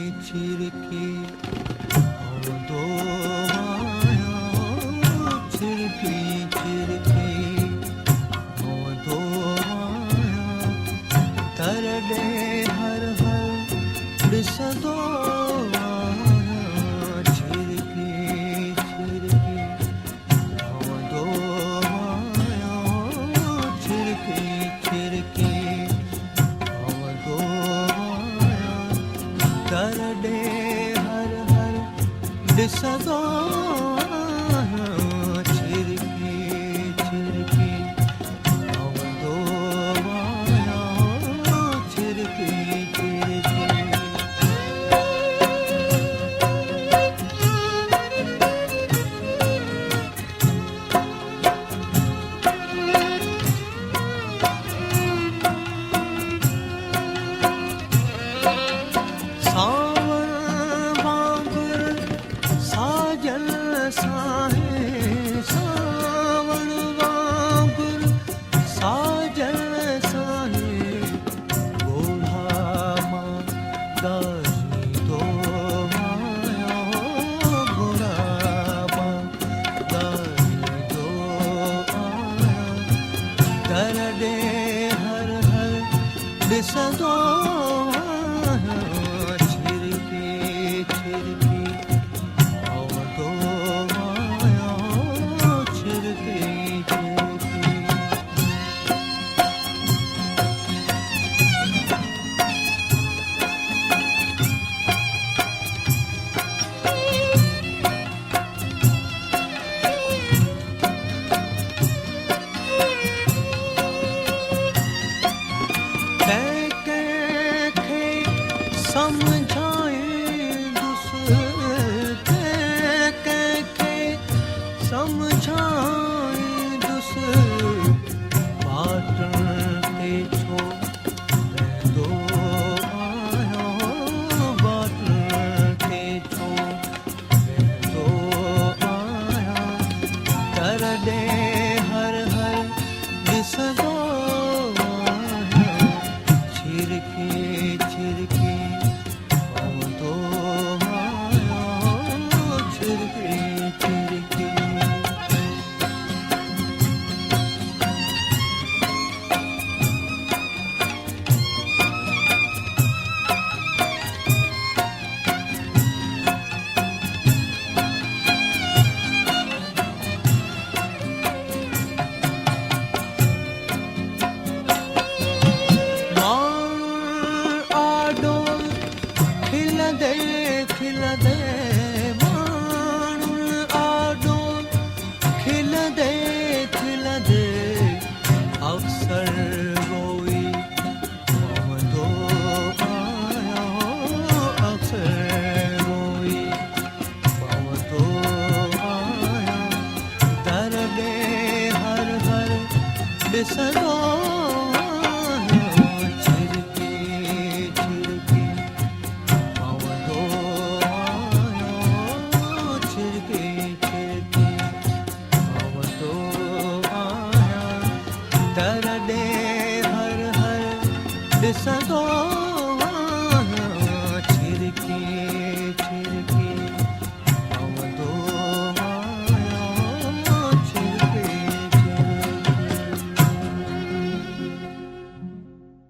छिरकी दो माया छिरकी छिरकी दो माया तरडे हर हर ॾिसंदो छिरकी छिरकी दो माया छिरकी छिरकी तरडे हर हर ॾिसंदो छिरकी छिरकी पवंदो माया छिरकी छिरकी तरडे हर हर ॾिसंदो छिरकी छिरकी पवंदो माया छिरकी छिरकी तरडे हर हर ॾिसंदो छिरकी छिरकी पवंदो माया छिरकी छिरकी खिलदे खिलदे